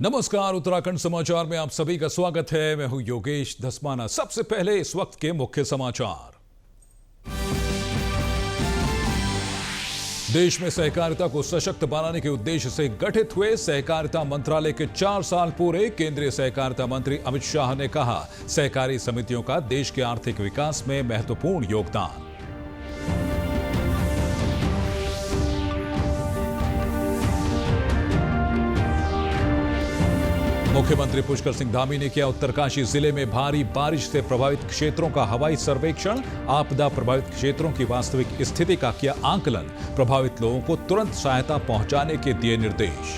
नमस्कार, उत्तराखंड समाचार में आप सभी का स्वागत है। मैं हूं योगेश धस्माना। सबसे पहले इस वक्त के मुख्य समाचार। देश में सहकारिता को सशक्त बनाने के उद्देश्य से गठित हुए सहकारिता मंत्रालय के 4 साल पूरे। केंद्रीय सहकारिता मंत्री अमित शाह ने कहा, सहकारी समितियों का देश के आर्थिक विकास में महत्वपूर्ण योगदान। मुख्यमंत्री पुष्कर सिंह धामी ने किया उत्तरकाशी जिले में भारी बारिश से प्रभावित क्षेत्रों का हवाई सर्वेक्षण। आपदा प्रभावित क्षेत्रों की वास्तविक स्थिति का किया आकलन। प्रभावित लोगों को तुरंत सहायता पहुंचाने के दिए निर्देश।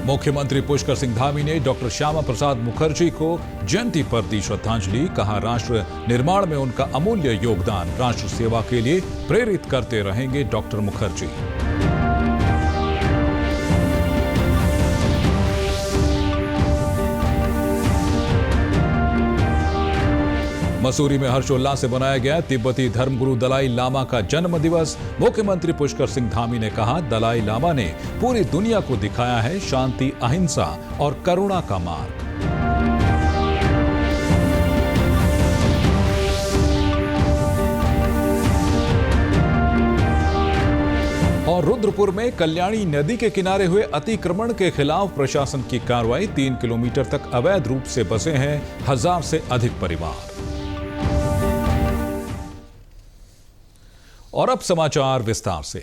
मुख्यमंत्री पुष्कर सिंह धामी ने डॉक्टर श्यामा प्रसाद मुखर्जी को जयंती पर दी श्रद्धांजलि। कहा, राष्ट्र निर्माण में उनका अमूल्य योगदान राष्ट्र सेवा के लिए प्रेरित करते रहेंगे डॉक्टर मुखर्जी। मसूरी में हर्षोल्लास से मनाया गया तिब्बती धर्मगुरु दलाई लामा का जन्म दिवस। मुख्यमंत्री पुष्कर सिंह धामी ने कहा, दलाई लामा ने पूरी दुनिया को दिखाया है शांति, अहिंसा और करुणा का मार्ग। और रुद्रपुर में कल्याणी नदी के किनारे हुए अतिक्रमण के खिलाफ प्रशासन की कार्रवाई। 3 किलोमीटर तक अवैध रूप से बसे हैं 1000 से अधिक परिवार। और अब समाचार विस्तार से।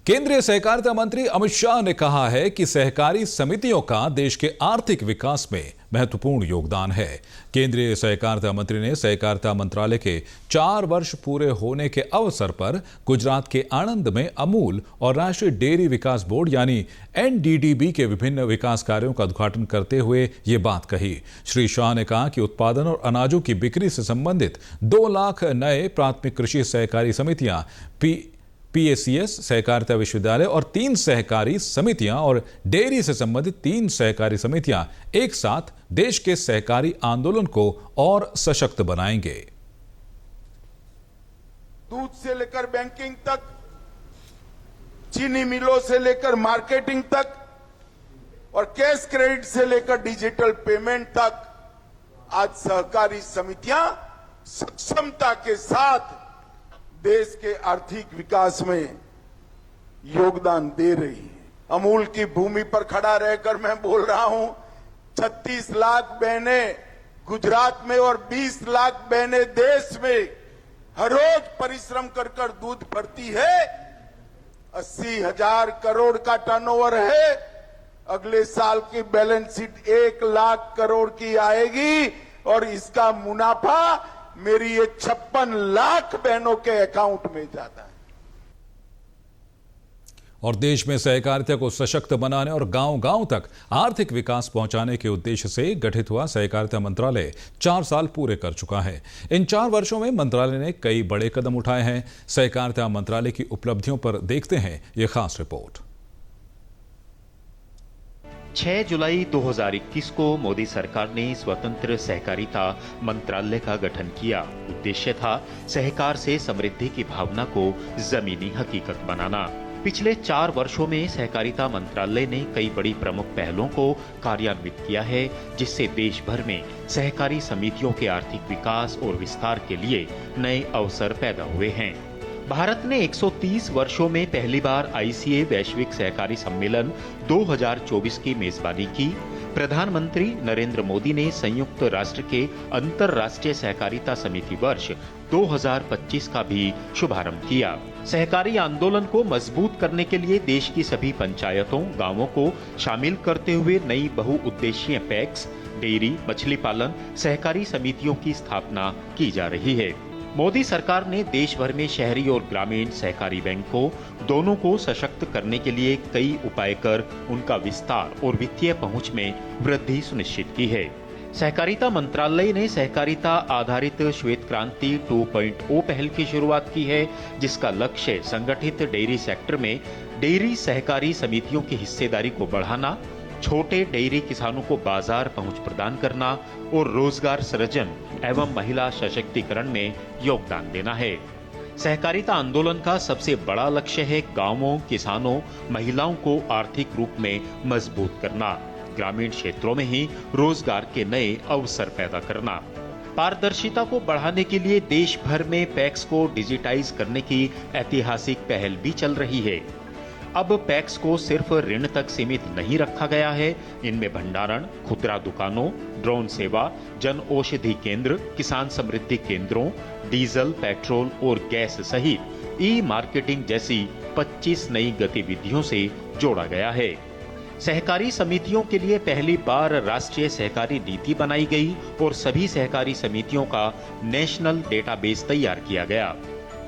केंद्रीय सहकारिता मंत्री अमित शाह ने कहा है कि सहकारी समितियों का देश के आर्थिक विकास में महत्वपूर्ण योगदान है। केंद्रीय सहकारिता मंत्री ने सहकारिता मंत्रालय के 4 वर्ष पूरे होने के अवसर पर गुजरात के आणंद में अमूल और राष्ट्रीय डेयरी विकास बोर्ड यानी NDDB के विभिन्न विकास कार्यों का उद्घाटन करते हुए ये बात कही। श्री शाह ने कहा कि उत्पादन और अनाजों की बिक्री से संबंधित 2 लाख नए प्राथमिक कृषि सहकारी समितियां PACS सहकारिता विश्वविद्यालय और 3 सहकारी समितियां और डेयरी से संबंधित 3 सहकारी समितियां एक साथ देश के सहकारी आंदोलन को और सशक्त बनाएंगे। दूध से लेकर बैंकिंग तक, चीनी मिलों से लेकर मार्केटिंग तक और कैश क्रेडिट से लेकर डिजिटल पेमेंट तक, आज सहकारी समितियां सक्षमता के साथ देश के आर्थिक विकास में योगदान दे रही है। अमूल की भूमि पर खड़ा रहकर मैं बोल रहा हूं, 36 लाख बहनें गुजरात में और 20 लाख बहनें देश में हर रोज परिश्रम कर कर दूध भरती है। 80,000 करोड़ का टर्नओवर है। अगले साल की बैलेंस शीट 1 लाख करोड़ की आएगी और इसका मुनाफा मेरी ये 56 लाख बहनों के अकाउंट में जाता है। और देश में सहकारिता को सशक्त बनाने और गांव-गांव तक आर्थिक विकास पहुंचाने के उद्देश्य से गठित हुआ सहकारिता मंत्रालय 4 साल पूरे कर चुका है। इन 4 वर्षों में मंत्रालय ने कई बड़े कदम उठाए हैं। सहकारिता मंत्रालय की उपलब्धियों पर देखते हैं ये खास रिपोर्ट। 6 जुलाई 2021 को मोदी सरकार ने स्वतंत्र सहकारिता मंत्रालय का गठन किया। उद्देश्य था सहकार से समृद्धि की भावना को जमीनी हकीकत बनाना। पिछले 4 वर्षों में सहकारिता मंत्रालय ने कई बड़ी प्रमुख पहलों को कार्यान्वित किया है, जिससे देश भर में सहकारी समितियों के आर्थिक विकास और विस्तार के लिए नए अवसर पैदा हुए हैं। भारत ने 130 वर्षों में पहली बार ICA वैश्विक सहकारी सम्मेलन 2024 की मेजबानी की। प्रधानमंत्री नरेंद्र मोदी ने संयुक्त राष्ट्र के अंतर्राष्ट्रीय सहकारिता समिति वर्ष 2025 का भी शुभारंभ किया। सहकारी आंदोलन को मजबूत करने के लिए देश की सभी पंचायतों, गांवों को शामिल करते हुए नई बहुउद्देशीय पैक्स, डेयरी, मछली पालन सहकारी समितियों की स्थापना की जा रही है। मोदी सरकार ने देश भर में शहरी और ग्रामीण सहकारी बैंकों दोनों को सशक्त करने के लिए कई उपाय कर उनका विस्तार और वित्तीय पहुंच में वृद्धि सुनिश्चित की है। सहकारिता मंत्रालय ने सहकारिता आधारित श्वेत क्रांति 2.0 पहल की शुरुआत की है, जिसका लक्ष्य संगठित डेयरी सेक्टर में डेयरी सहकारी समितियों की हिस्सेदारी को बढ़ाना, छोटे डेयरी किसानों को बाजार पहुंच प्रदान करना और रोजगार सृजन एवं महिला सशक्तिकरण में योगदान देना है। सहकारिता आंदोलन का सबसे बड़ा लक्ष्य है गांवों, किसानों, महिलाओं को आर्थिक रूप में मजबूत करना, ग्रामीण क्षेत्रों में ही रोजगार के नए अवसर पैदा करना। पारदर्शिता को बढ़ाने के लिए देश भर में पैक्स को डिजिटाइज करने की ऐतिहासिक पहल भी चल रही है। अब पैक्स को सिर्फ ऋण तक सीमित नहीं रखा गया है, इनमें भंडारण, खुदरा दुकानों, ड्रोन सेवा, जन औषधि केंद्र, किसान समृद्धि केंद्रों, डीजल, पेट्रोल और गैस सहित ई मार्केटिंग जैसी 25 नई गतिविधियों से जोड़ा गया है। सहकारी समितियों के लिए पहली बार राष्ट्रीय सहकारी नीति बनाई गई और सभी सहकारी समितियों का नेशनल डेटाबेस तैयार किया गया।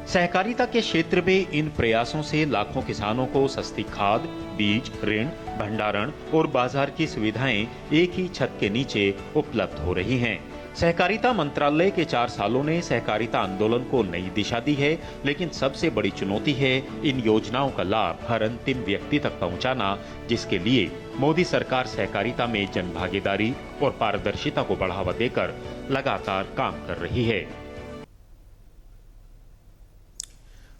सहकारिता के क्षेत्र में इन प्रयासों से लाखों किसानों को सस्ती खाद, बीज, ऋण, भंडारण और बाजार की सुविधाएं एक ही छत के नीचे उपलब्ध हो रही हैं। सहकारिता मंत्रालय के 4 सालों ने सहकारिता आंदोलन को नई दिशा दी है, लेकिन सबसे बड़ी चुनौती है इन योजनाओं का लाभ हर अंतिम व्यक्ति तक पहुंचाना, जिसके लिए मोदी सरकार सहकारिता में जनभागीदारी और पारदर्शिता को बढ़ावा देकर लगातार काम कर रही है।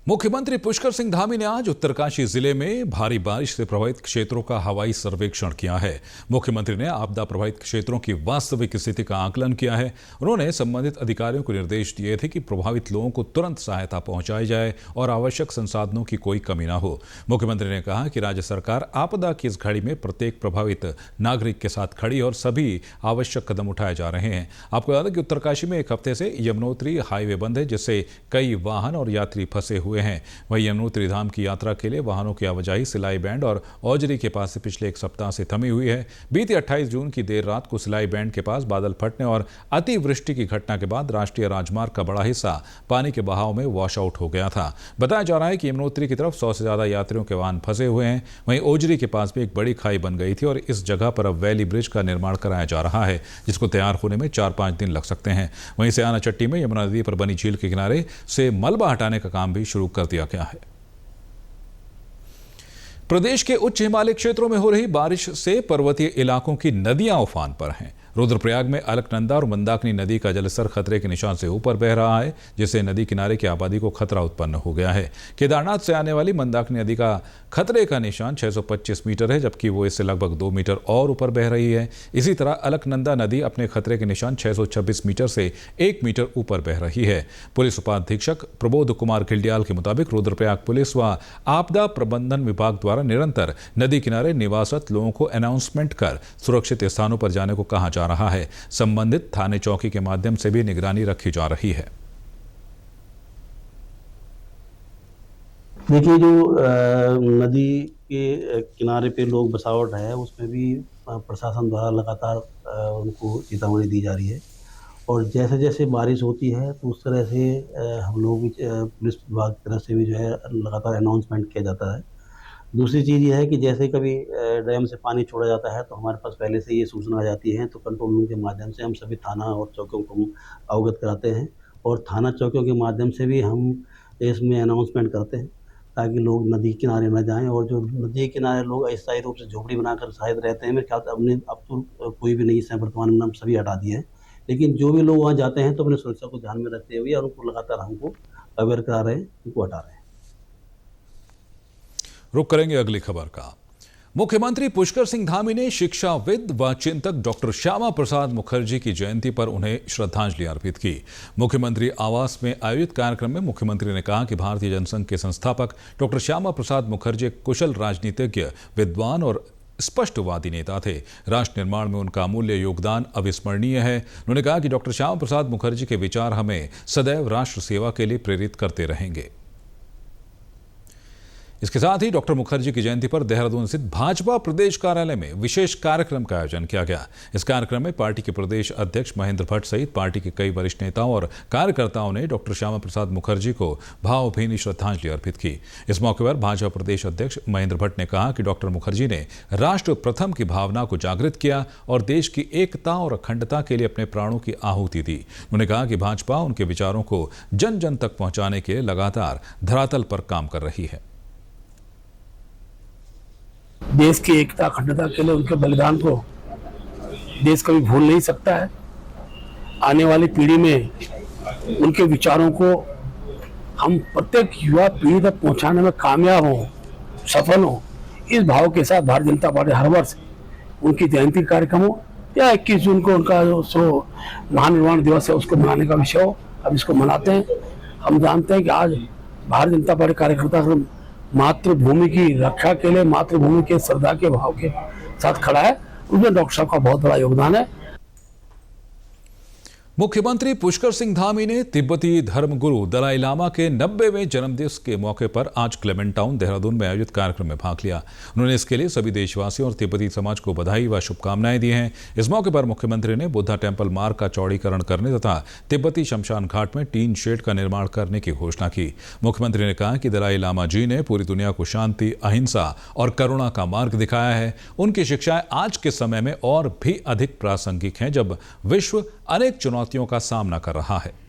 मुख्यमंत्री पुष्कर सिंह धामी ने आज उत्तरकाशी जिले में भारी बारिश से प्रभावित क्षेत्रों का हवाई सर्वेक्षण किया है। मुख्यमंत्री ने आपदा प्रभावित क्षेत्रों की वास्तविक स्थिति का आकलन किया है। उन्होंने संबंधित अधिकारियों को निर्देश दिए थे कि प्रभावित लोगों को तुरंत सहायता पहुंचाई जाए और आवश्यक संसाधनों की कोई कमी न हो। मुख्यमंत्री ने कहा कि राज्य सरकार आपदा की इस घड़ी में प्रत्येक प्रभावित नागरिक के साथ खड़ी और सभी आवश्यक कदम उठाए जा रहे हैं। आपको याद है कि उत्तरकाशी में एक हफ्ते से यमुनोत्री हाईवे बंद है, जिससे कई वाहन और यात्री फंसे हुए हैं। वहीं यमुनोत्री धाम की यात्रा के लिए वाहनों की आवाजाही सिलाई बैंड और औजरी के पास से पिछले एक सप्ताह से थमी हुई है। बीते 28 जून की देर रात को सिलाई बैंड के पास बादल फटने और अतिवृष्टि की घटना के बाद राष्ट्रीय राजमार्ग का बड़ा हिस्सा पानी के बहाव में वॉश आउट हो गया था। बताया जा रहा है कि यमुनोत्री की तरफ 100 से ज्यादा यात्रियों के वाहन फंसे हुए हैं। वहीं औजरी के पास भी एक बड़ी खाई बन गई थी और इस जगह पर अब वैली ब्रिज का निर्माण कराया जा रहा है, जिसको तैयार होने में 4-5 दिन लग सकते हैं। वहीं सयाना चट्टी में यमुना नदी पर बनी झील के किनारे से मलबा हटाने का काम भी शुरू कर दिया गया है। प्रदेश के उच्च हिमालय क्षेत्रों में हो रही बारिश से पर्वतीय इलाकों की नदियां उफान पर हैं। रुद्रप्रयाग में अलकनंदा और मंदाकिनी नदी का जलस्तर खतरे के निशान से ऊपर बह रहा है, जिससे नदी किनारे की आबादी को खतरा उत्पन्न हो गया है। केदारनाथ से आने वाली मंदाकिनी नदी का खतरे का निशान 625 मीटर है, जबकि वो इससे लगभग 2 मीटर और ऊपर बह रही है। इसी तरह अलकनंदा नदी अपने खतरे के निशान 626 मीटर से 1 मीटर ऊपर बह रही है। पुलिस उपाधीक्षक प्रबोध कुमार खिल्डियाल के मुताबिक रुद्रप्रयाग पुलिस व आपदा प्रबंधन विभाग द्वारा निरंतर नदी किनारे निवासरत लोगों को अनाउंसमेंट कर सुरक्षित स्थानों पर जाने को कहा जा रहा है। संबंधित थाने चौकी के माध्यम से भी निगरानी रखी जा रही है। देखिए, जो नदी के किनारे पे लोग बसावट है, उसमें भी प्रशासन द्वारा लगातार उनको चेतावनी दी जा रही है और जैसे जैसे बारिश होती है तो उस तरह से हम लोग भी पुलिस विभाग की तरफ से भी जो है लगातार अनाउंसमेंट किया जाता है। दूसरी चीज़ ये है कि जैसे कभी डैम से पानी छोड़ा जाता है तो हमारे पास पहले से ये सूचना आ जाती है, तो कंट्रोल रूम के माध्यम से हम सभी थाना और चौकियों को हम अवगत कराते हैं और थाना चौकियों के माध्यम से भी हम इसमें अनाउंसमेंट करते हैं ताकि लोग नदी किनारे न जाएं। और जो नदी किनारे लोग अस्थायी रूप से झोपड़ी बनाकर शायद रहते हैं, मेरे ख्याल से अब तो कोई भी नहीं है, वर्तमान में हम सभी हटा दिए हैं, लेकिन जो भी लोग वहाँ जाते हैं तो अपनी सुरक्षा को ध्यान में रखते हुए और उनको लगातार हमको अवेयर करा रहे हैं, उनको हटा रहे हैं। रुक करेंगे अगली खबर का। मुख्यमंत्री पुष्कर सिंह धामी ने शिक्षाविद व चिंतक डॉक्टर श्यामा प्रसाद मुखर्जी की जयंती पर उन्हें श्रद्धांजलि अर्पित की। मुख्यमंत्री आवास में आयोजित कार्यक्रम में मुख्यमंत्री ने कहा कि भारतीय जनसंघ के संस्थापक डॉक्टर श्यामा प्रसाद मुखर्जी एक कुशल राजनीतिज्ञ, विद्वान और स्पष्टवादी नेता थे। राष्ट्र निर्माण में उनका अमूल्य योगदान अविस्मरणीय है। उन्होंने कहा कि डॉक्टर श्यामा प्रसाद मुखर्जी के विचार हमें सदैव राष्ट्र सेवा के लिए प्रेरित करते रहेंगे। इसके साथ ही डॉक्टर मुखर्जी की जयंती पर देहरादून स्थित भाजपा प्रदेश कार्यालय में विशेष कार्यक्रम का आयोजन किया गया। इस कार्यक्रम में पार्टी के प्रदेश अध्यक्ष महेंद्र भट्ट सहित पार्टी के कई वरिष्ठ नेताओं और कार्यकर्ताओं ने डॉक्टर श्यामा प्रसाद मुखर्जी को भावभीनी श्रद्धांजलि अर्पित की। इस मौके पर भाजपा प्रदेश अध्यक्ष महेंद्र भट्ट ने कहा कि डॉक्टर मुखर्जी ने राष्ट्र प्रथम की भावना को जागृत किया और देश की एकता और अखंडता के लिए अपने प्राणों की आहुति दी। उन्होंने कहा कि भाजपा उनके विचारों को जन जन तक पहुंचाने के लिए लगातार धरातल पर काम कर रही है। देश की एकता अखंडता के लिए उनके बलिदान को देश कभी भूल नहीं सकता है। आने वाली पीढ़ी में उनके विचारों को हम प्रत्येक युवा पीढ़ी तक पहुंचाने में कामयाब हों, सफल हों, इस भाव के साथ भारतीय जनता पार्टी हर वर्ष उनकी जयंती कार्यक्रम हो या 21 जून को उनका जो महानिर्वाण दिवस है उसको मनाने का विषय हो, अब इसको मनाते हैं। हम जानते हैं कि आज भारतीय जनता पार्टी कार्यकर्ता मातृभूमि की रक्षा के लिए, मातृभूमि के श्रद्धा के भाव के साथ खड़ा है, उसमें डॉक्टर साहब का बहुत बड़ा योगदान है। मुख्यमंत्री पुष्कर सिंह धामी ने तिब्बती धर्मगुरु दलाई लामा के 90वें जन्मदिवस के मौके पर आज क्लेमेंट टाउन देहरादून में आयोजित कार्यक्रम में भाग लिया। उन्होंने इसके लिए सभी देशवासियों और तिब्बती समाज को बधाई व शुभकामनाएं दी हैं। इस मौके पर मुख्यमंत्री ने बुद्धा टेम्पल मार्ग का चौड़ीकरण करने तथा तिब्बती शमशान घाट में टीन शेड का निर्माण करने की घोषणा की। मुख्यमंत्री ने कहा कि दलाई लामा जी ने पूरी दुनिया को शांति, अहिंसा और करुणा का मार्ग दिखाया है। उनकी शिक्षाएं आज के समय में और भी अधिक प्रासंगिक हैं जब विश्व अनेक चुनौतियों का सामना कर रहा है।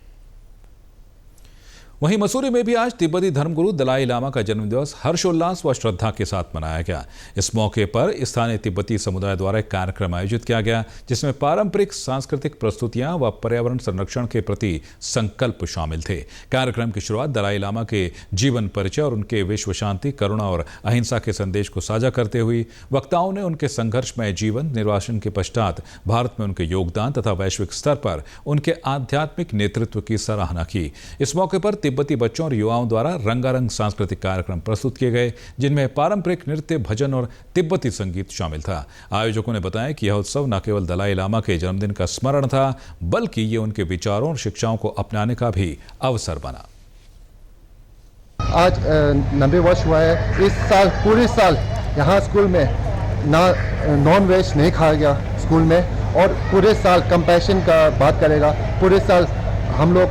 वहीं मसूरी में भी आज तिब्बती धर्मगुरु दलाई लामा का जन्मदिवस हर्षोल्लास व श्रद्धा के साथ मनाया गया। इस मौके पर स्थानीय तिब्बती समुदाय द्वारा एक कार्यक्रम आयोजित किया गया जिसमें पारंपरिक सांस्कृतिक प्रस्तुतियां व पर्यावरण संरक्षण के प्रति संकल्प शामिल थे। कार्यक्रम की शुरुआत दलाई लामा के जीवन परिचय और उनके विश्व शांति, करुणा और अहिंसा के संदेश को साझा करते हुए वक्ताओं ने उनके संघर्षमय जीवन, निर्वासन के पश्चात भारत में उनके योगदान तथा वैश्विक स्तर पर उनके आध्यात्मिक नेतृत्व की सराहना की। इस मौके पर तिब्बती बच्चों और युवाओं द्वारा रंगारंग सांस्कृतिक कार्यक्रम प्रस्तुत किए गए जिनमें पारंपरिक नृत्य, भजन और तिब्बती संगीत शामिल था। आयोजकों ने बताया कि यह उत्सव न केवल दलाई लामा के जन्मदिन का स्मरण था बल्कि ये उनके विचारों और शिक्षाओं को अपनाने का भी अवसर बना। आज 90 वर्ष हुआ है। इस साल पूरे साल यहाँ स्कूल में नॉन वेज नहीं खाया गया स्कूल में, और पूरे साल कंपैशन का बात करेगा। पूरे साल हम लोग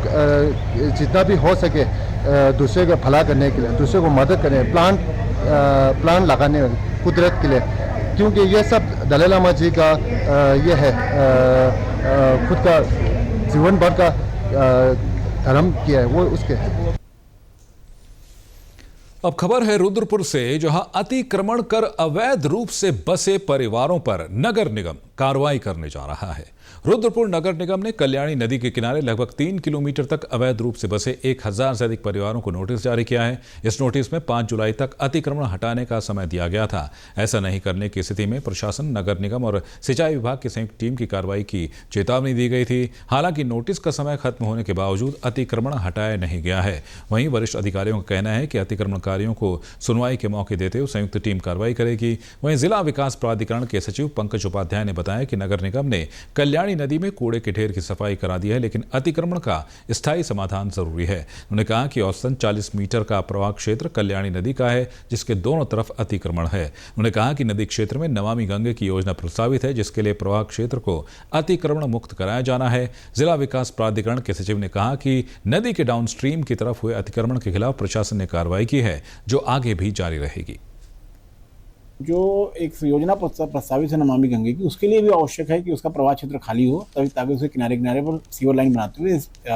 जितना भी हो सके दूसरे का भला करने के लिए, दूसरे को मदद करने, प्लांट लगाने कुदरत के लिए, क्योंकि ये सब दलाई लामा जी का ये है खुद का जीवन भर का धर्म किया है वो उसके है। अब खबर है रुद्रपुर से, जहां अतिक्रमण कर अवैध रूप से बसे परिवारों पर नगर निगम कार्रवाई करने जा रहा है। रुद्रपुर नगर निगम ने कल्याणी नदी के किनारे लगभग 3 किलोमीटर तक अवैध रूप से बसे 1000 से अधिक परिवारों को नोटिस जारी किया है। इस नोटिस में 5 जुलाई तक अतिक्रमण हटाने का समय दिया गया था। ऐसा नहीं करने की स्थिति में प्रशासन, नगर निगम और सिंचाई विभाग की संयुक्त टीम की कार्रवाई की चेतावनी दी गई थी। हालांकि नोटिस का समय खत्म होने के बावजूद अतिक्रमण हटाया नहीं गया है। वहीं वरिष्ठ अधिकारियों का कहना है कि अतिक्रमणकारियों को सुनवाई के मौके देते हुए संयुक्त टीम कार्रवाई करेगी। वहीं जिला विकास प्राधिकरण के सचिव पंकज उपाध्याय ने बताया कि नगर निगम ने कल्याणी नदी में कूड़े के ढेर की सफाई करा दी है, लेकिन अतिक्रमण का स्थायी समाधान जरूरी है। उन्होंने कहा कि औसतन 40 मीटर का प्रवाह क्षेत्र कल्याणी नदी का है जिसके दोनों तरफ अतिक्रमण है। उन्होंने कहा कि नदी क्षेत्र में नमामि गंगे की योजना प्रस्तावित है जिसके लिए प्रवाह क्षेत्र को अतिक्रमण मुक्त कराया जाना है। जिला विकास प्राधिकरण के सचिव ने कहा कि नदी के डाउनस्ट्रीम की तरफ हुए अतिक्रमण के खिलाफ प्रशासन ने कार्रवाई की है जो आगे भी जारी रहेगी। जो एक योजना प्रस्तावित है नमामि गंगे की, उसके लिए भी आवश्यक है कि उसका प्रवाह क्षेत्र खाली हो तभी ताकि उसे किनारे किनारे पर सीवर लाइन बनाते हुए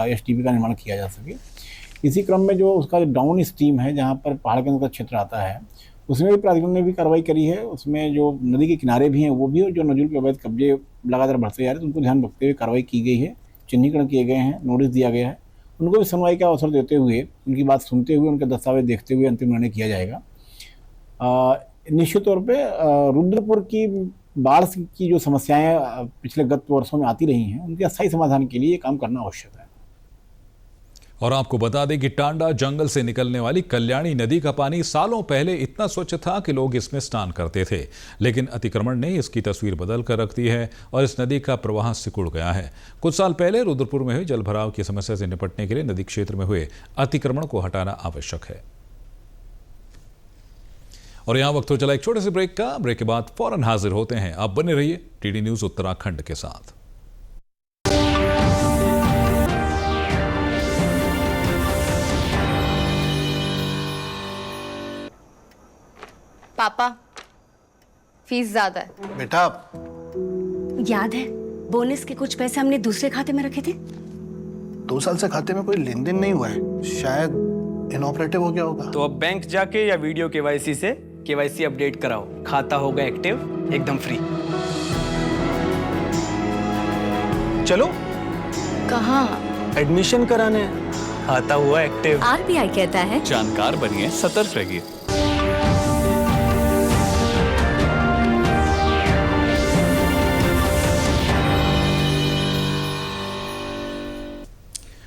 एसटीपी का निर्माण किया जा सके। इसी क्रम में जो उसका डाउन स्ट्रीम है जहाँ पर पहाड़ के अंदर का क्षेत्र आता है उसमें भी प्राधिकरण ने भी कार्रवाई करी है। उसमें जो नदी के किनारे भी हैं वो भी, और जो नजूल के अवैध कब्जे लगातार बढ़ते जा रहे हैं उनको ध्यान रखते हुए कार्रवाई की गई है, चिन्हीकरण किए गए हैं, नोटिस दिया गया है। उनको भी सुनवाई का अवसर देते हुए, उनकी बात सुनते हुए, उनके दस्तावेज देखते हुए अंतिम निर्णय किया जाएगा। निश्चित तौर पे रुद्रपुर की बाढ़ की जो समस्याएं पिछले गत वर्षों में आती रही हैं उनके अस्थायी समाधान के लिए काम करना आवश्यक है। और आपको बता दें कि टांडा जंगल से निकलने वाली कल्याणी नदी का पानी सालों पहले इतना स्वच्छ था कि लोग इसमें स्नान करते थे, लेकिन अतिक्रमण ने इसकी तस्वीर बदल कर रख दी है और इस नदी का प्रवाह सिकुड़ गया है। कुछ साल पहले रुद्रपुर में हुई जलभराव की समस्या से निपटने के लिए नदी क्षेत्र में हुए अतिक्रमण को हटाना आवश्यक है। और यहां वक्त हो चला एक छोटे से ब्रेक का। ब्रेक के बाद फौरन हाजिर होते हैं। आप बने रहिए टीडी न्यूज उत्तराखंड के साथ। पापा, फीस ज्यादा है। बेटा, याद है बोनस के कुछ पैसे हमने दूसरे खाते में रखे थे? 2 साल से खाते में कोई लेन देन नहीं हुआ है, शायद इनऑपरेटिव हो गया होगा। तो अब बैंक जाके या वीडियो केवाईसी से केवाईसी अपडेट कराओ, खाता होगा एक्टिव एकदम फ्री। चलो कहाँ? एडमिशन कराने। खाता हुआ एक्टिव। RBI कहता है जानकार बनिए, सतर्क रहिए।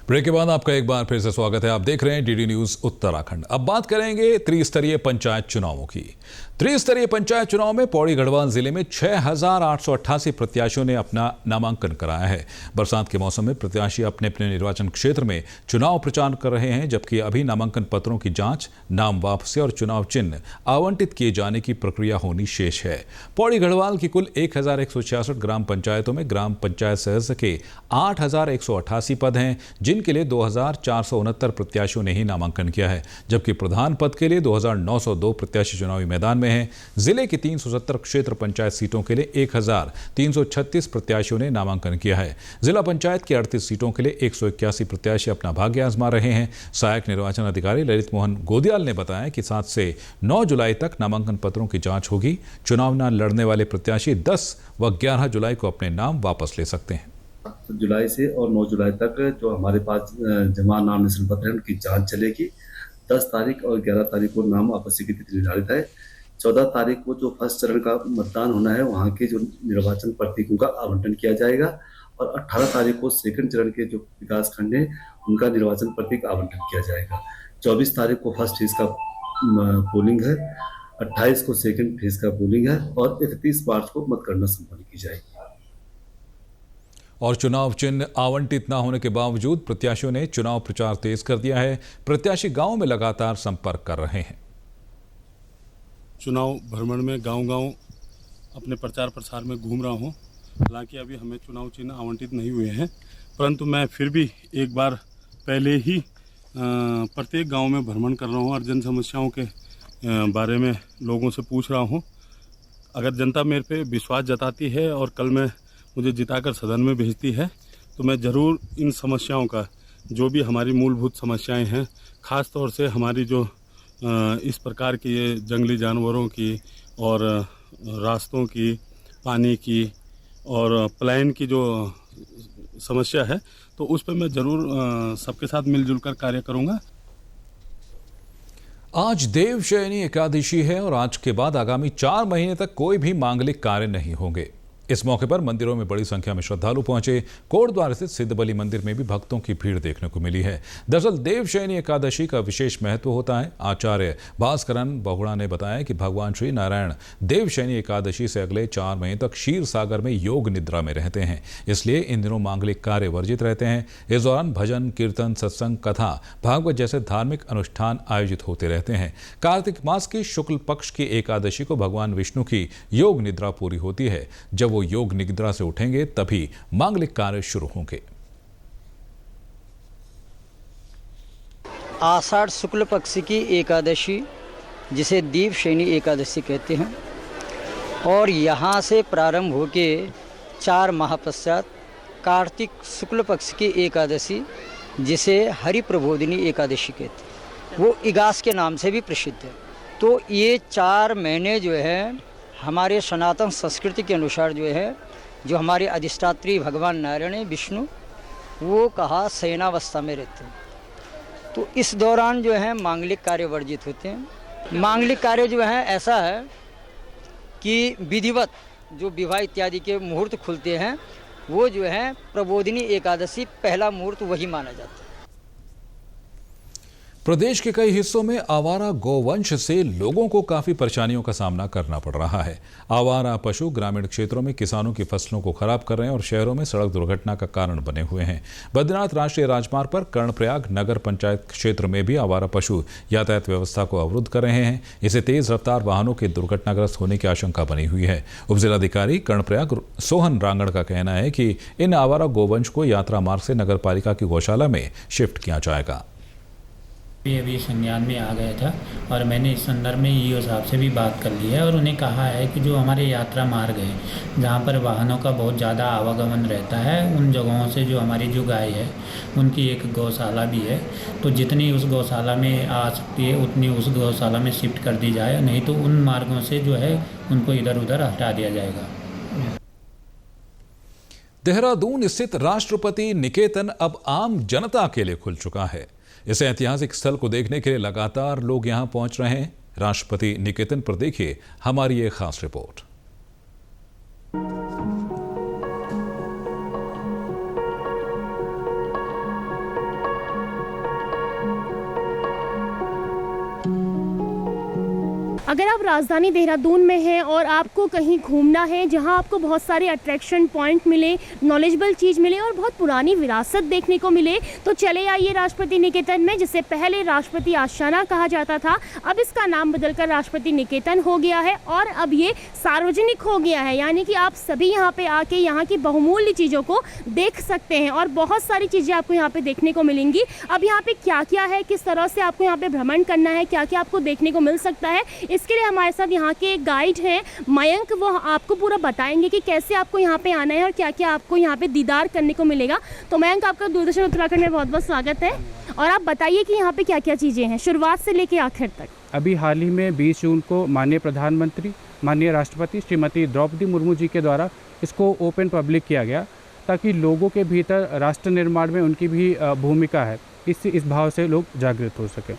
ब्रेक के बाद आपका एक बार फिर से स्वागत है। आप देख रहे हैं डीडी न्यूज उत्तराखंड। अब बात करेंगे त्रिस्तरीय पंचायत चुनावों की। त्रिस्तरीय पंचायत चुनाव में पौड़ी गढ़वाल जिले में 6,888 प्रत्याशियों ने अपना नामांकन कराया है। बरसात के मौसम में प्रत्याशी अपने अपने निर्वाचन क्षेत्र में चुनाव प्रचार कर रहे हैं, जबकि अभी नामांकन पत्रों की जांच, नाम वापसी और चुनाव चिन्ह आवंटित किए जाने की प्रक्रिया होनी शेष है। पौड़ी गढ़वाल की कुल 1,166 ग्राम पंचायतों में ग्राम पंचायत सदस्य के 8,188 पद हैं, जिनके लिए 2,469 प्रत्याशियों ने ही नामांकन किया है, जबकि प्रधान पद के लिए 2,902 प्रत्याशी चुनावी मैदान में हैं। जिले की 370 क्षेत्र पंचायत सीटों के लिए 1,336 प्रत्याशियों ने नामांकन किया है। जिला पंचायत की 38 सीटों के लिए 181 प्रत्याशी अपना भाग्य आजमा रहे हैं। सहायक निर्वाचन अधिकारी ललित मोहन गोदियाल ने बताया कि 7 से 9 जुलाई तक नामांकन पत्रों की जांच होगी। चुनाव न लड़ने वाले प्रत्याशी 10 व 11 जुलाई को अपने नाम वापस ले सकते हैं। जुलाई से और 9 जुलाई तक जो हमारे पास जमा नामांकन पत्र हैं उनकी जांच चलेगी। 10 तारीख और 11 तारीख को नाम वापसी की तिथि निर्धारित है। 14 तारीख को जो फर्स्ट चरण का मतदान होना है, वहाँ के जो निर्वाचन प्रतीकों का आवंटन किया जाएगा और 18 तारीख को सेकंड चरण के जो विकास खंड है उनका निर्वाचन प्रतीक आवंटन किया जाएगा। 24 तारीख को फर्स्ट फेज का पोलिंग है, 28 को सेकंड फेज का पोलिंग है और 31 मार्च को मतगणना संपन्न की जाएगी। और चुनाव चिन्ह आवंटित न होने के बावजूद प्रत्याशियों ने चुनाव प्रचार तेज कर दिया है। प्रत्याशी गांव में लगातार संपर्क कर रहे हैं। चुनाव भ्रमण में गांव-गांव अपने प्रचार प्रसार में घूम रहा हूं। हालांकि अभी हमें चुनाव चिन्ह आवंटित नहीं हुए हैं, परंतु मैं फिर भी एक बार पहले ही प्रत्येक गांव में भ्रमण कर रहा हूं और जन समस्याओं के बारे में लोगों से पूछ रहा हूं। अगर जनता मेरे पे विश्वास जताती है और कल में मुझे जिताकर सदन में भेजती है तो मैं ज़रूर इन समस्याओं का, जो भी हमारी मूलभूत समस्याएं हैं, ख़ास तौर से हमारी जो इस प्रकार की ये जंगली जानवरों की और रास्तों की, पानी की और प्लान की जो समस्या है, तो उस पर मैं ज़रूर सबके साथ मिलजुल कर कार्य करूँगा। आज देवशयनी एकादशी है और आज के बाद आगामी 4 महीने तक कोई भी मांगलिक कार्य नहीं होंगे। इस मौके पर मंदिरों में बड़ी संख्या में श्रद्धालु पहुंचे। कोटद्वार स्थित सिद्धबली मंदिर में भी भक्तों की भीड़ देखने को मिली है। दरअसल देवशयनी एकादशी का विशेष महत्व होता है। आचार्य भास्करन बहुड़ा ने बताया कि भगवान श्री नारायण देवशयनी एकादशी से अगले 4 महीने तक क्षीर सागर में योग निद्रा में रहते हैं, इसलिए इन दिनों मांगलिक कार्य वर्जित रहते हैं। इस दौरान भजन, कीर्तन, सत्संग, कथा, भागवत जैसे धार्मिक अनुष्ठान आयोजित होते रहते हैं। कार्तिक मास की शुक्ल पक्ष की एकादशी को भगवान विष्णु की योग निद्रा पूरी होती है। जब वो योग निद्रा से उठेंगे तभी मांगलिक कार्य शुरू होंगे। आषाढ़ शुक्ल पक्ष की एकादशी, जिसे देवशयनी एकादशी कहते हैं, और यहाँ से प्रारंभ होके 4 माह पश्चात कार्तिक शुक्ल पक्ष की एकादशी, जिसे हरि प्रबोधिनी एकादशी कहते हैं, वो इगास के नाम से भी प्रसिद्ध है। तो ये 4 महीने जो है हमारे सनातन संस्कृति के अनुसार जो है, जो हमारे अधिष्ठात्री भगवान नारायण विष्णु, वो कहा शयनावस्था में रहते हैं। तो इस दौरान जो है मांगलिक कार्य वर्जित होते हैं। मांगलिक कार्य जो है ऐसा है कि विधिवत जो विवाह इत्यादि के मुहूर्त खुलते हैं, वो जो है प्रबोधिनी एकादशी पहला मुहूर्त वही माना जाता है। प्रदेश के कई हिस्सों में आवारा गोवंश से लोगों को काफी परेशानियों का सामना करना पड़ रहा है। आवारा पशु ग्रामीण क्षेत्रों में किसानों की फसलों को खराब कर रहे हैं और शहरों में सड़क दुर्घटना का कारण बने हुए हैं। बद्रीनाथ राष्ट्रीय राजमार्ग पर कर्णप्रयाग नगर पंचायत क्षेत्र में भी आवारा पशु यातायात व्यवस्था को अवरुद्ध कर रहे हैं। इससे तेज रफ्तार वाहनों के दुर्घटनाग्रस्त होने की आशंका बनी हुई है। उपजिलाधिकारी कर्णप्रयाग सोहन रांगड़ का कहना है कि इन आवारा गोवंश को यात्रा मार्ग से नगर पालिका की गौशाला में शिफ्ट किया जाएगा। अभी संज्ञान में आ गया था और मैंने इस संदर्भ में ईओ साहब से भी बात कर ली है और उन्हें कहा है कि जो हमारे यात्रा मार्ग है, जहाँ पर वाहनों का बहुत ज़्यादा आवागमन रहता है, उन जगहों से जो हमारी जो गाय है उनकी एक गौशाला भी है, तो जितनी उस गौशाला में आ सकती है उतनी उस गौशाला में शिफ्ट कर दी जाए, नहीं तो उन मार्गों से जो है उनको इधर उधर हटा दिया जाएगा। देहरादून स्थित राष्ट्रपति निकेतन अब आम जनता के लिए खुल चुका है। इस ऐतिहासिक स्थल को देखने के लिए लगातार लोग यहां पहुंच रहे हैं। राष्ट्रपति निकेतन पर देखिए हमारी ये खास रिपोर्ट। अगर आप राजधानी देहरादून में हैं और आपको कहीं घूमना है जहां आपको बहुत सारे अट्रैक्शन पॉइंट मिले, नॉलेजेबल चीज़ मिले और बहुत पुरानी विरासत देखने को मिले, तो चले आइए राष्ट्रपति निकेतन में, जिसे पहले राष्ट्रपति आशियाना कहा जाता था। अब इसका नाम बदलकर राष्ट्रपति निकेतन हो गया है और अब ये सार्वजनिक हो गया है, यानी कि आप सभी यहाँ पे आके यहाँ की बहुमूल्य चीज़ों को देख सकते हैं और बहुत सारी चीज़ें आपको यहाँ पे देखने को मिलेंगी। अब यहाँ पे क्या क्या है, किस तरह से आपको यहाँ पे भ्रमण करना है, क्या क्या आपको देखने को मिल सकता है, इसके लिए हमारे साथ यहाँ के एक गाइड हैं मयंक, वो आपको पूरा बताएंगे कि कैसे आपको यहाँ पे आना है और क्या क्या आपको यहाँ पे दीदार करने को मिलेगा। तो मयंक, आपका दूरदर्शन उत्तराखंड में बहुत बहुत स्वागत है और आप बताइए कि यहाँ पे क्या क्या चीज़ें हैं शुरुआत से लेके आखिर तक। अभी हाल ही में 20 जून को माननीय प्रधानमंत्री, माननीय राष्ट्रपति श्रीमती द्रौपदी मुर्मू जी के द्वारा इसको ओपन पब्लिक किया गया, ताकि लोगों के भीतर राष्ट्र निर्माण में उनकी भी भूमिका है, इस भाव से लोग जागृत हो सकें।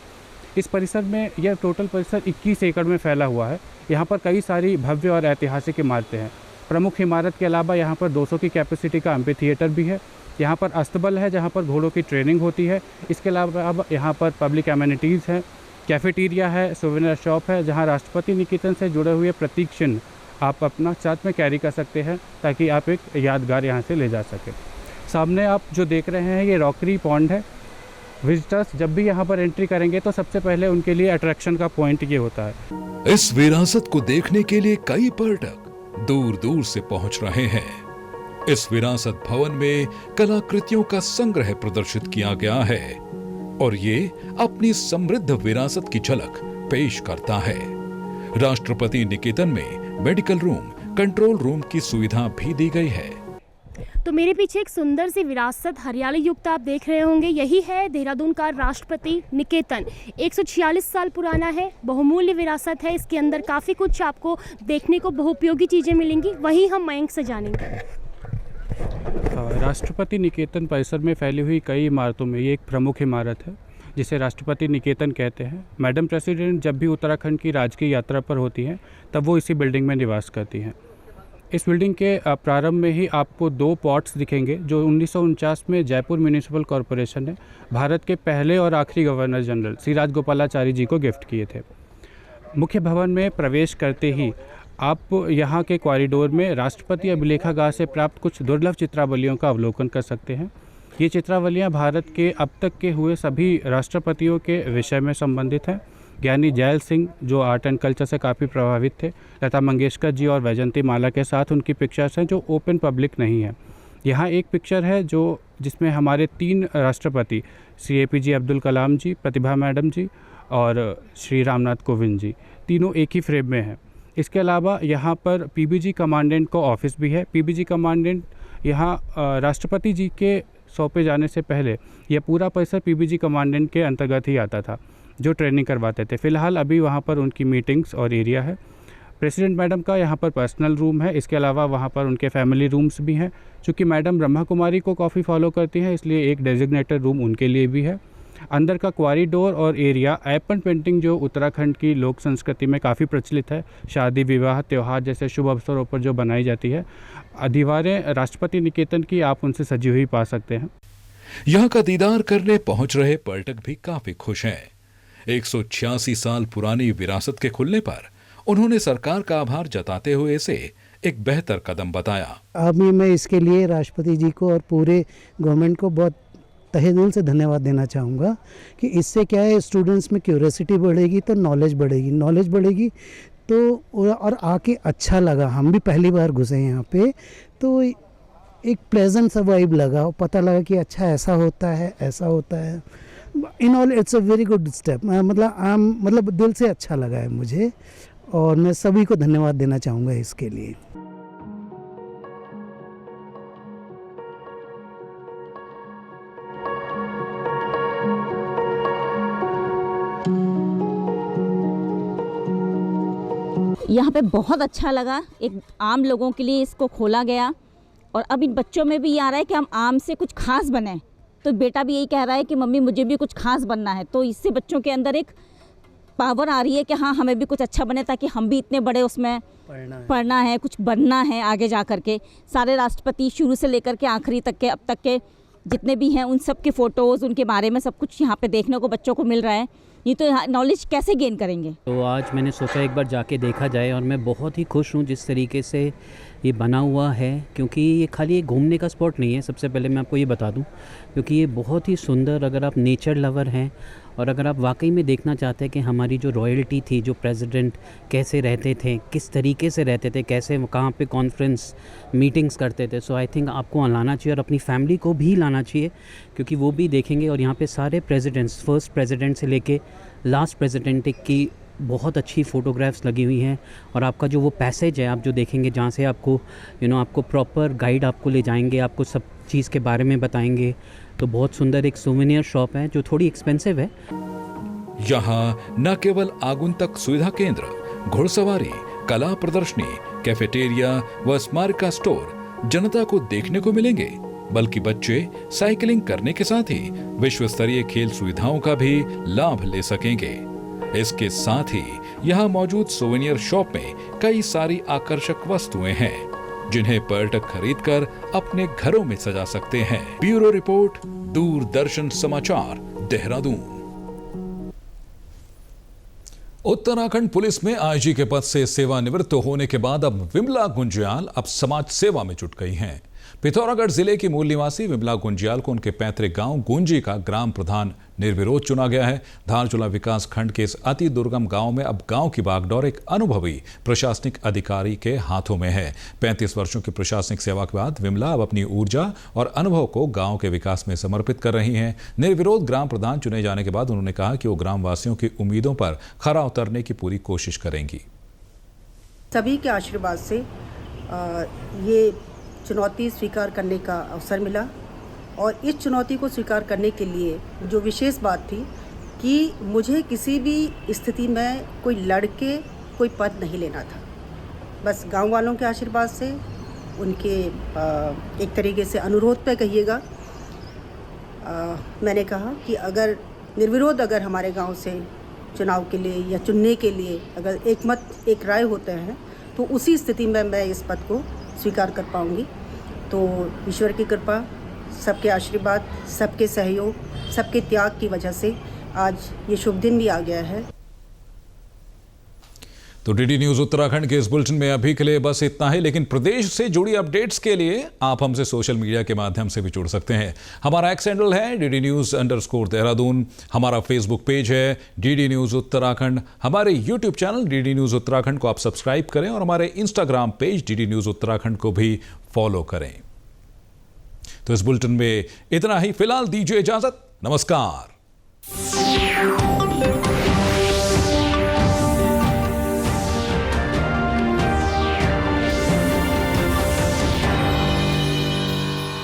इस परिसर में यह टोटल परिसर 21 एकड़ में फैला हुआ है। यहाँ पर कई सारी भव्य और ऐतिहासिक इमारतें हैं। प्रमुख इमारत के अलावा यहाँ पर 200 की कैपेसिटी का एम्फी थिएटर भी है। यहाँ पर अस्तबल है जहाँ पर घोड़ों की ट्रेनिंग होती है। इसके अलावा अब यहाँ पर पब्लिक एमेनिटीज़ हैं, कैफेटेरिया है, सोवेनियर शॉप है, जहाँ राष्ट्रपति निकेतन से जुड़े हुए प्रतीक चिन्ह आप अपना साथ में कैरी कर सकते हैं, ताकि आप एक यादगार यहाँ से ले जा सकें। सामने आप जो देख रहे हैं ये रॉकरी पॉन्ड है। विजिटर्स जब भी यहाँ पर एंट्री करेंगे तो सबसे पहले उनके लिए अट्रैक्शन का पॉइंट ये होता है। इस विरासत को देखने के लिए कई पर्यटक दूर दूर से पहुंच रहे हैं। इस विरासत भवन में कलाकृतियों का संग्रह प्रदर्शित किया गया है और ये अपनी समृद्ध विरासत की झलक पेश करता है। राष्ट्रपति निकेतन में मेडिकल रूम, कंट्रोल रूम की सुविधा भी दी गई है। तो मेरे पीछे एक सुंदर सी विरासत हरियाली युक्त आप देख रहे होंगे, यही है देहरादून का राष्ट्रपति निकेतन। 146 साल पुराना है, बहुमूल्य विरासत है। इसके अंदर काफ़ी कुछ आपको देखने को बहुउपयोगी चीज़ें मिलेंगी, वही हम मयंक से जानेंगे। राष्ट्रपति निकेतन परिसर में फैली हुई कई इमारतों में ये एक प्रमुख इमारत है, जिसे राष्ट्रपति निकेतन कहते हैं। मैडम प्रेसिडेंट जब भी उत्तराखंड की राजकीय यात्रा पर होती हैं, तब वो इसी बिल्डिंग में निवास करती हैं। इस बिल्डिंग के प्रारंभ में ही आपको 2 पॉट्स दिखेंगे, जो 1949 में जयपुर म्यूनिसिपल कॉरपोरेशन ने भारत के पहले और आखिरी गवर्नर जनरल श्री राजगोपालाचारी जी को गिफ्ट किए थे। मुख्य भवन में प्रवेश करते ही आप यहाँ के कॉरिडोर में राष्ट्रपति अभिलेखागार से प्राप्त कुछ दुर्लभ चित्रावलियों का अवलोकन कर सकते हैं। ये चित्रावलियाँ भारत के अब तक के हुए सभी राष्ट्रपतियों के विषय में संबंधित हैं। ज्ञानी जैल सिंह जो आर्ट एंड कल्चर से काफ़ी प्रभावित थे, लता मंगेशकर जी और वैजंती माला के साथ उनकी पिक्चर्स हैं जो ओपन पब्लिक नहीं है। यहाँ एक पिक्चर है जिसमें हमारे 3 राष्ट्रपति श्री APJ अब्दुल कलाम जी, प्रतिभा मैडम जी और श्री रामनाथ कोविंद जी, तीनों एक ही फ्रेम में हैं। इसके अलावा यहाँ पर PBG कमांडेंट का ऑफिस भी है। PBG कमांडेंट यहाँ राष्ट्रपति जी के सौंपे जाने से पहले यह पूरा परिसर PBG कमांडेंट के अंतर्गत ही आता था, जो ट्रेनिंग करवाते थे। फिलहाल अभी वहाँ पर उनकी मीटिंग्स और एरिया है। प्रेसिडेंट मैडम का यहाँ पर पर्सनल रूम है। इसके अलावा वहाँ पर उनके फैमिली रूम्स भी हैं। चूँकि मैडम ब्रह्मा कुमारी को काफ़ी फॉलो करती हैं, इसलिए एक डेजिग्नेटेड रूम उनके लिए भी है। अंदर का कॉरिडोर और एरिया एपन पेंटिंग जो उत्तराखंड की लोक संस्कृति में काफ़ी प्रचलित है, शादी विवाह त्यौहार जैसे शुभ अवसरों पर जो बनाई जाती है, दीवारें राष्ट्रपति निकेतन की आप उनसे सजी हुई पा सकते हैं। यहाँ का दीदार करने पहुंच रहे पर्यटक भी काफी खुश हैं। 186 साल पुरानी विरासत के खुलने पर उन्होंने सरकार का आभार जताते हुए इसे एक बेहतर कदम बताया। अभी मैं इसके लिए राष्ट्रपति जी को और पूरे गवर्नमेंट को बहुत तहे दिल से धन्यवाद देना चाहूँगा कि इससे क्या है, स्टूडेंट्स में क्यूरियोसिटी बढ़ेगी तो नॉलेज बढ़ेगी तो और आके अच्छा लगा। हम भी पहली बार घुसे यहाँ पे तो एक प्लेजेंट सा वाइब लगा, पता लगा कि अच्छा ऐसा होता है। In all it's a very good step. मतलब दिल से अच्छा लगा है मुझे और मैं सभी को धन्यवाद देना चाहूँगा इसके लिए। यहाँ पे बहुत अच्छा लगा, एक आम लोगों के लिए इसको खोला गया और अब इन बच्चों में भी ये आ रहा है कि हम आम से कुछ खास बने, तो बेटा भी यही कह रहा है कि मम्मी मुझे भी कुछ खास बनना है। तो इससे बच्चों के अंदर एक पावर आ रही है कि हाँ हमें भी कुछ अच्छा बने, ताकि हम भी इतने बड़े उसमें पढ़ना है, कुछ बनना है आगे जा कर के। सारे राष्ट्रपति शुरू से लेकर के आखिरी तक के अब तक के जितने भी हैं उन सब के फ़ोटोज़, उनके बारे में सब कुछ यहाँ पे देखने को बच्चों को मिल रहा है। ये तो नॉलेज कैसे गेन करेंगे। तो आज मैंने सोचा एक बार जाके देखा जाए, और मैं बहुत ही खुश हूँ जिस तरीके से ये बना हुआ है, क्योंकि ये खाली एक घूमने का स्पॉट नहीं है। सबसे पहले मैं आपको ये बता दूं, क्योंकि ये बहुत ही सुंदर, अगर आप नेचर लवर हैं और अगर आप वाकई में देखना चाहते हैं कि हमारी जो रॉयल्टी थी, जो प्रेसिडेंट कैसे रहते थे, किस तरीके से रहते थे, कैसे कहाँ पे कॉन्फ्रेंस मीटिंग्स करते थे, सो आई थिंक आपको लाना चाहिए और अपनी फैमिली को भी लाना चाहिए, क्योंकि वो भी देखेंगे। और यहाँ पे सारे प्रेसिडेंट्स, फर्स्ट प्रेसिडेंट से लेके लास्ट प्रेसिडेंट की बहुत अच्छी फ़ोटोग्राफ्स लगी हुई हैं। और आपका जो वो पैसेज है आप जो देखेंगे, जहाँ से आपको आपको प्रॉपर गाइड आपको ले जाएंगे, आपको सब चीज़ के बारे में बताएंगे। तो बहुत सुंदर एक सोवेनियर शॉप है जो थोड़ी एक्सपेंसिव है। यहाँ न केवल आगंतुक सुविधा केंद्र, घुड़सवारी, कला प्रदर्शनी, कैफेटेरिया व स्मारका स्टोर जनता को देखने को मिलेंगे, बल्कि बच्चे साइकिलिंग करने के साथ ही विश्व स्तरीय खेल सुविधाओं का भी लाभ ले सकेंगे। इसके साथ ही यहाँ मौजूद सोवेनियर शॉप में कई सारी आकर्षक वस्तुएं हैं जिन्हें पर्यटक खरीदकर अपने घरों में सजा सकते हैं। ब्यूरो रिपोर्ट, दूरदर्शन समाचार, देहरादून। उत्तराखंड पुलिस में आईजी के पद से सेवानिवृत्त होने के बाद अब विमला गुंज्याल अब समाज सेवा में जुट गई हैं। पिथौरागढ़ जिले की मूल निवासी विमला गुंज्याल को उनके पैतृक गांव गुंजी का ग्राम प्रधान निर्विरोध चुना गया है। धारचूला विकास खंड के इस अति दुर्गम गांव में अब गांव की बागडोर एक अनुभवी प्रशासनिक अधिकारी के हाथों में है। 35 वर्षों की प्रशासनिक सेवा के बाद विमला अब अपनी ऊर्जा और अनुभव को गांव के विकास में समर्पित कर रही हैं। निर्विरोध ग्राम प्रधान चुने जाने के बाद उन्होंने कहा कि वो ग्रामवासियों की उम्मीदों पर खरा उतरने की पूरी कोशिश करेंगी। सभी के आशीर्वाद से ये चुनौती स्वीकार करने का अवसर मिला, और इस चुनौती को स्वीकार करने के लिए जो विशेष बात थी कि मुझे किसी भी स्थिति में कोई लड़के कोई पद नहीं लेना था। बस गांव वालों के आशीर्वाद से, उनके एक तरीके से अनुरोध पे कहिएगा, मैंने कहा कि अगर निर्विरोध अगर हमारे गांव से चुनाव के लिए या चुनने के लिए अगर एक मत एक राय होते हैं तो उसी स्थिति में मैं इस पद को स्वीकार कर पाऊंगी। तो ईश्वर की कृपा, सबके आशीर्वाद, सबके सहयोग, सबके त्याग की वजह से आज ये शुभ दिन भी आ गया है। तो डीडी न्यूज उत्तराखंड के इस बुलेटिन में अभी के लिए बस इतना ही, लेकिन प्रदेश से जुड़ी अपडेट्स के लिए आप हमसे सोशल मीडिया के माध्यम से भी जुड़ सकते हैं। हमारा एक्स हैंडल है DD_News_देहरादून, हमारा फेसबुक पेज है DD न्यूज उत्तराखंड, हमारे YouTube channel DD news Uttarakhand को आप सब्सक्राइब करें और हमारे Instagram page DD news Uttarakhand को भी फॉलो करें। तो इस बुलेटिन में इतना ही, फिलहाल दीजिए इजाजत, नमस्कार।